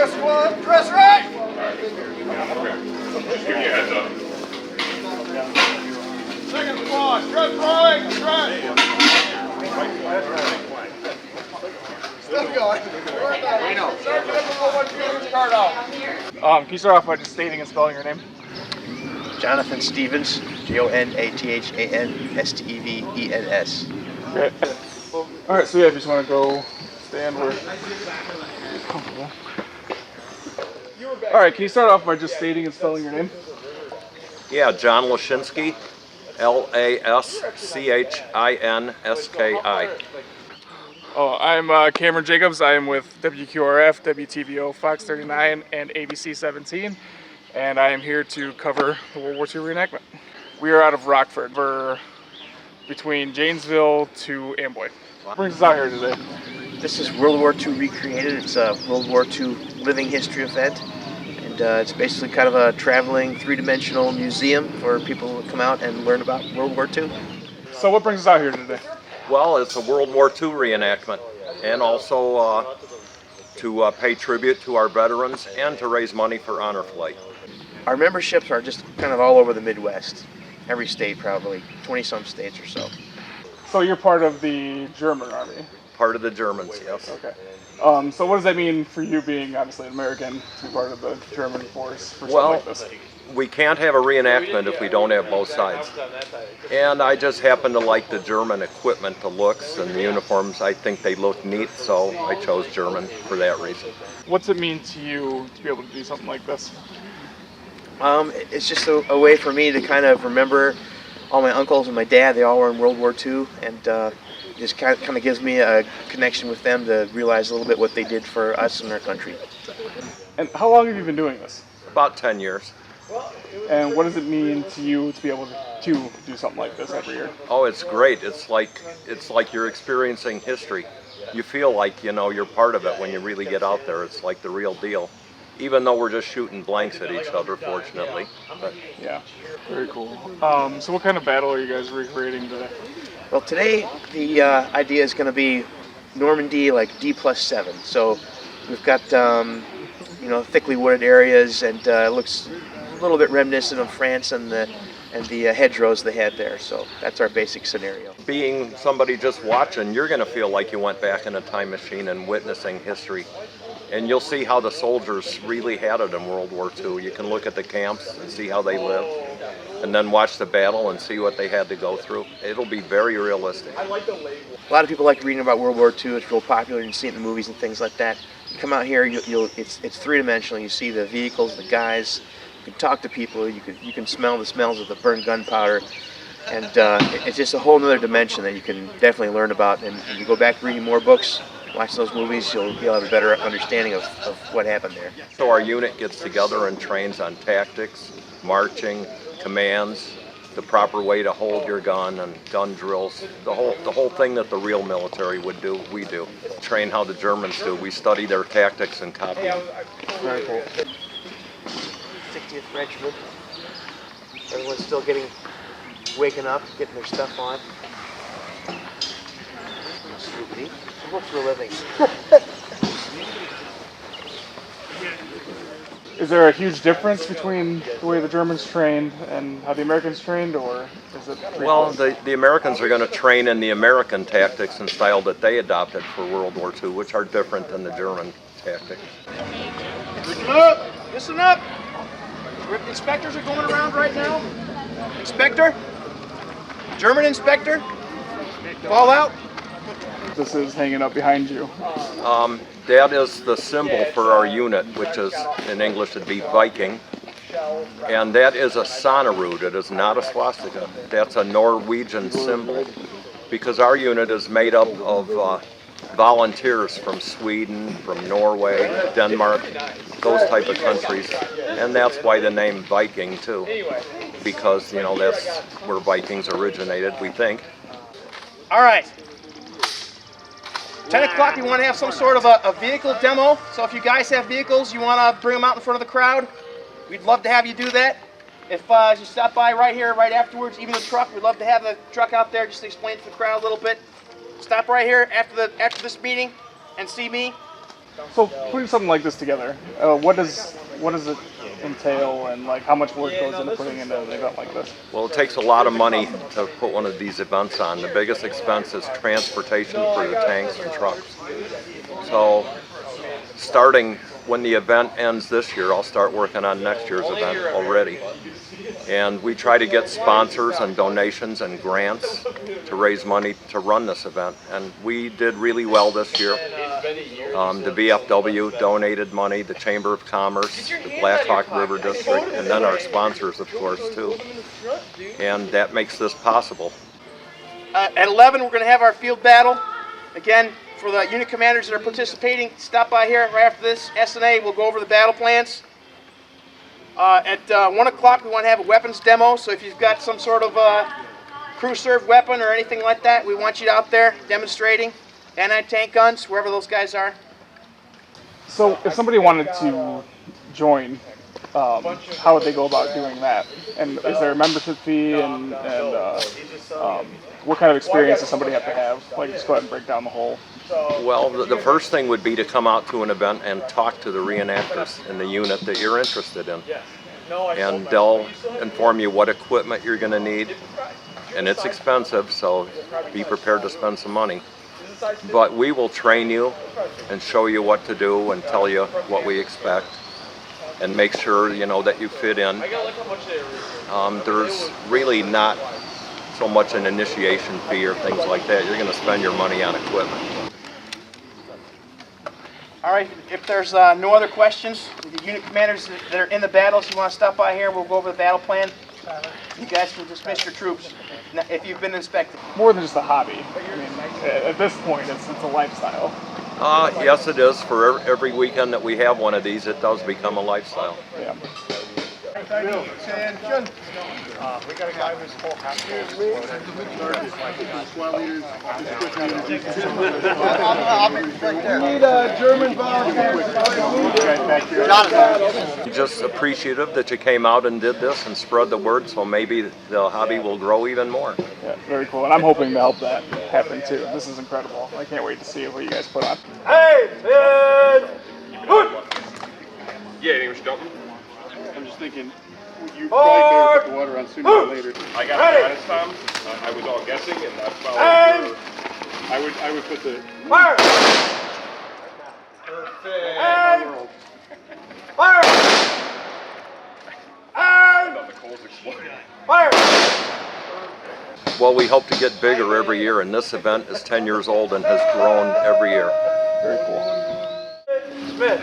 Dress one, dress right! Just give you a heads up. Second squad, dress right, dress! Still going. Can you start off by just stating and spelling your name? Jonathan Stevens, Jonathanstevens. Okay. All right, so yeah, if you just want to go stand where you're comfortable. All right, can you start off by just stating and spelling your name? Yeah, John Lashinsky, Laschinsky. Oh, I'm Cameron Jacobs. I am with WQRF, WTVO, Fox 39, and ABC 17, and I am here to cover the World War II reenactment. We are out of Rockford. We're between Janesville to Amboy. What brings us out here today? This is World War II recreated. It's a World War II living history event, and it's basically kind of a traveling three-dimensional museum for people to come out and learn about World War II. So what brings us out here today? Well, it's a World War II reenactment, and also to pay tribute to our veterans and to raise money for Honor Flight. Our memberships are just kind of all over the Midwest. Every state, probably 20-some states or so. So you're part of the German Army? Part of the Germans, yes. Okay. So what does that mean for you, being obviously an American, to be part of the German force for something like this? We can't have a reenactment if we don't have both sides. And I just happen to like the German equipment, the looks, and the uniforms. I think they look neat, so I chose German for that reason. What's it mean to you to be able to do something like this? It's just a way for me to kind of remember all my uncles and my dad. They all were in World War II, and just kind of gives me a connection with them to realize a little bit what they did for us and our country. And how long have you been doing this? About 10 years. And what does it mean to you to be able to do something like this every year? Oh, it's great. It's like you're experiencing history. You feel like, you know, you're part of it when you really get out there. It's like the real deal. Even though we're just shooting blanks at each other, fortunately. But yeah, very cool. So what kind of battle are you guys recreating today? Well, today the idea is going to be Normandy, like D+7. So we've got thickly wooded areas, and it looks a little bit reminiscent of France and the hedgerows they had there. So that's our basic scenario. being somebody just watching, you're going to feel like you went back in a time machine and witnessing history. And you'll see how the soldiers really had it in World War II. You can look at the camps and see how they lived, and then watch the battle and see what they had to go through. It'll be very realistic. A lot of people like reading about World War II. It's real popular. You see it in the movies and things like that. You come out here, it's three-dimensional. You see the vehicles, the guys. You can talk to people. You can smell the smells of the burned gunpowder. And it's just a whole other dimension that you can definitely learn about. And if you go back reading more books, watch those movies, you'll have a better understanding of what happened there. So our unit gets together and trains on tactics, marching, commands, the proper way to hold your gun, and gun drills. The whole thing that the real military would do, we do. Train how the Germans do. We study their tactics and copy them. Very cool. 60th Regiment. Everyone's still waking up, getting their stuff on. Stupid. I work for a living. Is there a huge difference between the way the Germans trained and how the Americans trained, or is it pretty Well, close? the Americans are going to train in the American tactics and style that they adopted for World War II, which are different than the German tactics. Listen up! Listen up! Inspectors are going around right now. Inspector? German inspector? Fall out? This is hanging up behind you. That is the symbol for our unit, which is, in English, it'd be Viking. And that is a sonnerood. It is not a swastika. That's a Norwegian symbol, because our unit is made up of volunteers from Sweden, from Norway, Denmark, those type of countries. And that's why the name Viking, too, because, you know, that's where Vikings originated, we think. All right. 10 o'clock, we want to have some sort of a vehicle demo. So if you guys have vehicles, you want to bring them out in front of the crowd, we'd love to have you do that. If you stop by right here, right afterwards, even the truck, we'd love to have the truck out there just to explain to the crowd a little bit. Stop right here after this meeting and see me. So putting something like this together, what does it entail, and like how much work goes into putting into an event like this? Well, it takes a lot of money to put one of these events on. The biggest expense is transportation for the tanks and trucks. So starting when the event ends this year, I'll start working on next year's event already. And we try to get sponsors and donations and grants to raise money to run this event. And we did really well this year. The VFW donated money, the Chamber of Commerce, the Blackhawk River District, and then our sponsors, of course, too. And that makes this possible. At 11, we're going to have our field battle. Again, for the unit commanders that are participating, stop by here right after this S&A. We'll go over the battle plans. At 1 o'clock, we want to have a weapons demo. So if you've got some sort of crew-served weapon or anything like that, we want you out there demonstrating. Anti-tank guns, wherever those guys are. So if somebody wanted to join, how would they go about doing that? And is there a membership fee, and what kind of experience does somebody have to have? Like, just go ahead and break down the whole. Well, the first thing would be to come out to an event and talk to the reenactors in the unit that you're interested in. And they'll inform you what equipment you're going to need. And it's expensive, so be prepared to spend some money. But we will train you and show you what to do and tell you what we expect and make sure, you know, that you fit in. There's really not so much an initiation fee or things like that. You're going to spend your money on equipment. All right, if there's no other questions, the unit commanders that are in the battles, you want to stop by here, we'll go over the battle plan. You guys can dismiss your troops if you've been inspected. More than just a hobby. I mean, at this point, it's a lifestyle. Yes, it is. For every weekend that we have one of these, it does become a lifestyle. Yeah. Attention. We got a guy who's full half. I'll be right there. We need a German volunteer. Just appreciative that you came out and did this and spread the word, so maybe the hobby will grow even more. Yeah, very cool. And I'm hoping to help that happen too. This is incredible. I can't wait to see what you guys put on. Hey, man! Yeah, anything we should dump? I'm just thinking, you probably better put the water on sooner or later. I got it last time. I was all guessing, and that's probably I would put the Fire! world. Fire! the coals exploding. Fire! Well, we hope to get bigger every year, and this event is 10 years old and has grown every year. Very cool. Smith.